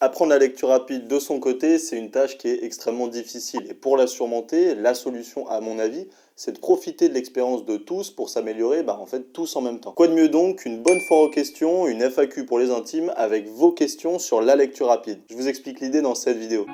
Apprendre la lecture rapide de son côté, c'est une tâche qui est extrêmement difficile. Et pour la surmonter, la solution, à mon avis, c'est de profiter de l'expérience de tous pour s'améliorer, en fait, tous en même temps. Quoi de mieux donc qu'une bonne foire aux questions, une FAQ pour les intimes, avec vos questions sur la lecture rapide. Je vous explique l'idée dans cette vidéo.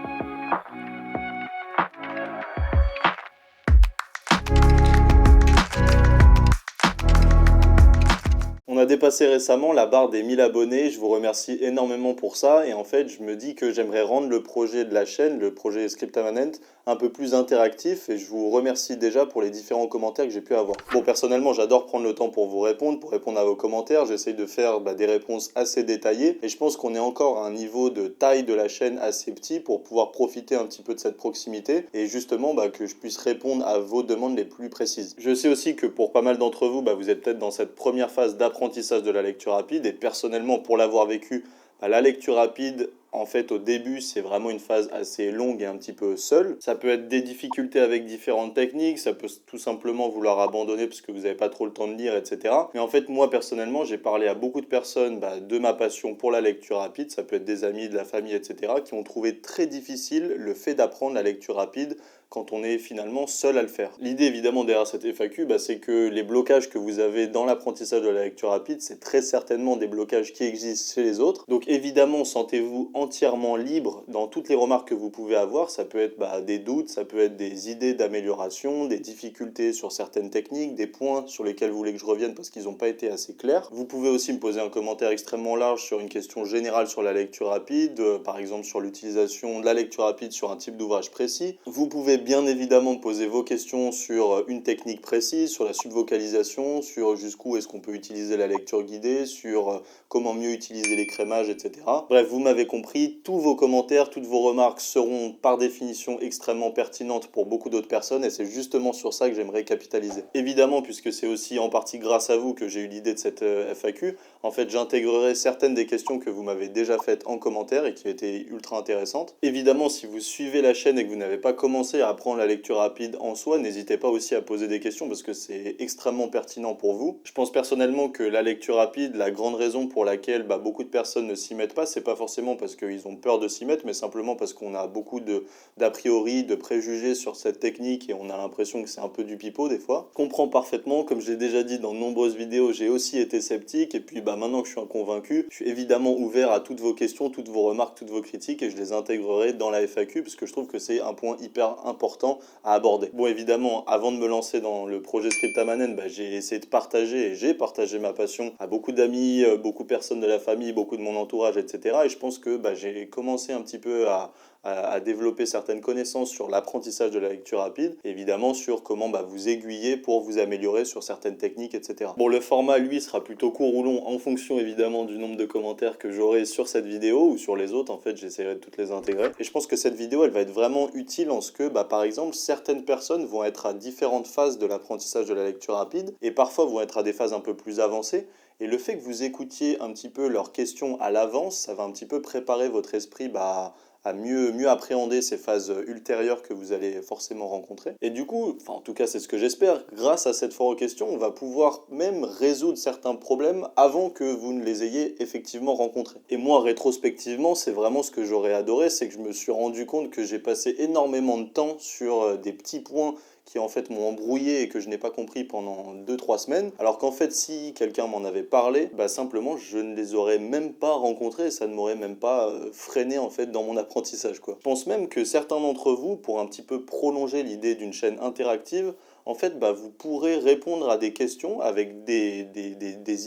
On a dépassé récemment la barre des 1000 abonnés, je vous remercie énormément pour ça et en fait je me dis que j'aimerais rendre le projet de la chaîne, le projet Scriptamanent, un peu plus interactif et je vous remercie déjà pour les différents commentaires que j'ai pu avoir. Bon, personnellement j'adore prendre le temps pour répondre à vos commentaires, j'essaye de faire des réponses assez détaillées et je pense qu'on est encore à un niveau de taille de la chaîne assez petit pour pouvoir profiter un petit peu de cette proximité et justement que je puisse répondre à vos demandes les plus précises. Je sais aussi que pour pas mal d'entre vous, vous êtes peut-être dans cette première phase d'apprentissage de la lecture rapide et personnellement pour l'avoir vécu, la lecture rapide en fait au début c'est vraiment une phase assez longue et un petit peu seule. Ça peut être des difficultés avec différentes techniques, ça peut tout simplement vouloir abandonner parce que vous n'avez pas trop le temps de lire, etc. Mais en fait moi personnellement j'ai parlé à beaucoup de personnes de ma passion pour la lecture rapide, ça peut être des amis, de la famille, etc. qui ont trouvé très difficile le fait d'apprendre la lecture rapide quand on est finalement seul à le faire. L'idée évidemment derrière cette FAQ, c'est que les blocages que vous avez dans l'apprentissage de la lecture rapide, c'est très certainement des blocages qui existent chez les autres. Donc évidemment, sentez-vous entièrement libre dans toutes les remarques que vous pouvez avoir. Ça peut être des doutes, ça peut être des idées d'amélioration, des difficultés sur certaines techniques, des points sur lesquels vous voulez que je revienne parce qu'ils n'ont pas été assez clairs. Vous pouvez aussi me poser un commentaire extrêmement large sur une question générale sur la lecture rapide, par exemple sur l'utilisation de la lecture rapide sur un type d'ouvrage précis. Vous pouvez bien évidemment poser vos questions sur une technique précise, sur la subvocalisation, sur jusqu'où est-ce qu'on peut utiliser la lecture guidée, sur comment mieux utiliser l'écrémage, etc. Bref, vous m'avez compris, tous vos commentaires, toutes vos remarques seront par définition extrêmement pertinentes pour beaucoup d'autres personnes et c'est justement sur ça que j'aimerais capitaliser. Évidemment, puisque c'est aussi en partie grâce à vous que j'ai eu l'idée de cette FAQ, en fait j'intégrerai certaines des questions que vous m'avez déjà faites en commentaire et qui étaient ultra intéressantes. Évidemment, si vous suivez la chaîne et que vous n'avez pas commencé à apprendre la lecture rapide en soi, n'hésitez pas aussi à poser des questions parce que c'est extrêmement pertinent pour vous. Je pense personnellement que la lecture rapide, la grande raison pour laquelle beaucoup de personnes ne s'y mettent pas, c'est pas forcément parce qu'ils ont peur de s'y mettre, mais simplement parce qu'on a beaucoup d'a priori, de préjugés sur cette technique et on a l'impression que c'est un peu du pipeau des fois. Je comprends parfaitement, comme je l'ai déjà dit dans de nombreuses vidéos, j'ai aussi été sceptique et puis maintenant que je suis un convaincu, je suis évidemment ouvert à toutes vos questions, toutes vos remarques, toutes vos critiques et je les intégrerai dans la FAQ parce que je trouve que c'est un point hyper important à aborder. Bon, évidemment, avant de me lancer dans le projet Scriptamanent, j'ai essayé de partager et j'ai partagé ma passion à beaucoup d'amis, beaucoup de personnes de la famille, beaucoup de mon entourage, etc. Et je pense que j'ai commencé un petit peu à développer certaines connaissances sur l'apprentissage de la lecture rapide, et évidemment sur comment vous aiguiller pour vous améliorer sur certaines techniques, etc. Bon, le format, lui, sera plutôt court ou long en fonction évidemment du nombre de commentaires que j'aurai sur cette vidéo ou sur les autres, en fait, j'essaierai de toutes les intégrer. Et je pense que cette vidéo, elle va être vraiment utile en ce que, par exemple, certaines personnes vont être à différentes phases de l'apprentissage de la lecture rapide et parfois vont être à des phases un peu plus avancées. Et le fait que vous écoutiez un petit peu leurs questions à l'avance, ça va un petit peu préparer votre esprit à mieux appréhender ces phases ultérieures que vous allez forcément rencontrer. Et du coup, en tout cas c'est ce que j'espère, grâce à cette foire aux questions, on va pouvoir même résoudre certains problèmes avant que vous ne les ayez effectivement rencontrés. Et moi, rétrospectivement, c'est vraiment ce que j'aurais adoré, c'est que je me suis rendu compte que j'ai passé énormément de temps sur des petits points qui en fait m'ont embrouillé et que je n'ai pas compris pendant 2-3 semaines, alors qu'en fait si quelqu'un m'en avait parlé, simplement je ne les aurais même pas rencontrés, ça ne m'aurait même pas freiné en fait dans mon apprentissage quoi. Je pense même que certains d'entre vous, pour un petit peu prolonger l'idée d'une chaîne interactive, en fait, vous pourrez répondre à des questions avec des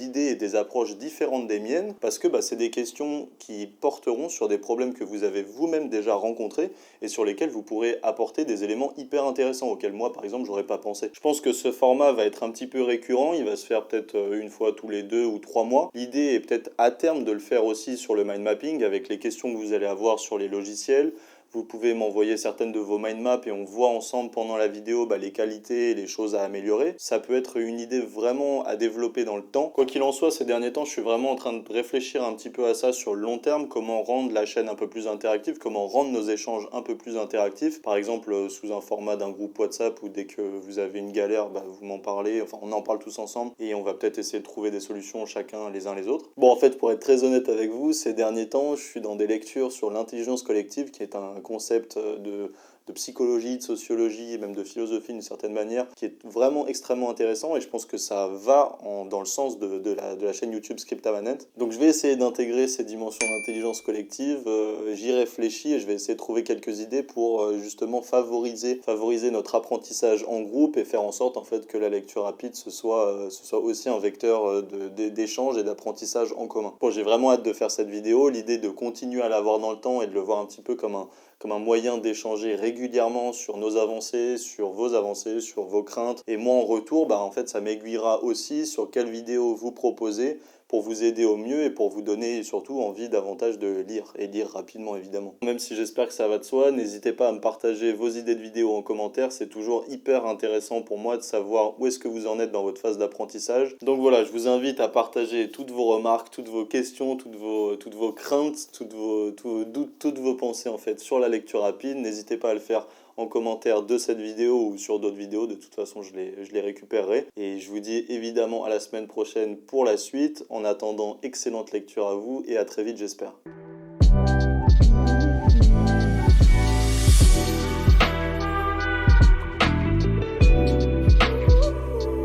idées et des approches différentes des miennes, parce que c'est des questions qui porteront sur des problèmes que vous avez vous-même déjà rencontrés et sur lesquels vous pourrez apporter des éléments hyper intéressants auxquels moi, par exemple, j'aurais pas pensé. Je pense que ce format va être un petit peu récurrent, il va se faire peut-être une fois tous les 2 ou 3 mois. L'idée est peut-être à terme de le faire aussi sur le mind mapping avec les questions que vous allez avoir sur les logiciels, Vous pouvez m'envoyer certaines de vos mind maps et on voit ensemble pendant la vidéo les qualités et les choses à améliorer. Ça peut être une idée vraiment à développer dans le temps. Quoi qu'il en soit, ces derniers temps, je suis vraiment en train de réfléchir un petit peu à ça sur le long terme, comment rendre la chaîne un peu plus interactive, comment rendre nos échanges un peu plus interactifs. Par exemple, sous un format d'un groupe WhatsApp où dès que vous avez une galère, vous m'en parlez, enfin on en parle tous ensemble et on va peut-être essayer de trouver des solutions chacun les uns les autres. Bon, en fait, pour être très honnête avec vous, ces derniers temps, je suis dans des lectures sur l'intelligence collective, qui est un concept de psychologie, de sociologie et même de philosophie d'une certaine manière, qui est vraiment extrêmement intéressant et je pense que ça va dans le sens de la chaîne YouTube Scriptamanent. Donc je vais essayer d'intégrer ces dimensions d'intelligence collective, j'y réfléchis et je vais essayer de trouver quelques idées pour justement favoriser notre apprentissage en groupe et faire en sorte en fait que la lecture rapide ce soit aussi un vecteur d'échange et d'apprentissage en commun. Bon, j'ai vraiment hâte de faire cette vidéo, l'idée de continuer à l'avoir dans le temps et de le voir un petit peu comme un moyen d'échanger régulièrement sur nos avancées, sur vos craintes. Et moi, en retour, en fait, ça m'aiguillera aussi sur quelle vidéo vous proposez pour vous aider au mieux et pour vous donner surtout envie davantage de lire, et lire rapidement évidemment. Même si j'espère que ça va de soi, n'hésitez pas à me partager vos idées de vidéos en commentaire, c'est toujours hyper intéressant pour moi de savoir où est-ce que vous en êtes dans votre phase d'apprentissage. Donc voilà, je vous invite à partager toutes vos remarques, toutes vos questions, toutes vos craintes, toutes vos doutes, toutes vos pensées en fait sur la lecture rapide. N'hésitez pas à le faire en commentaire de cette vidéo ou sur d'autres vidéos, de toute façon je les récupérerai. Et je vous dis évidemment à la semaine prochaine pour la suite. En attendant, excellente lecture à vous et à très vite j'espère.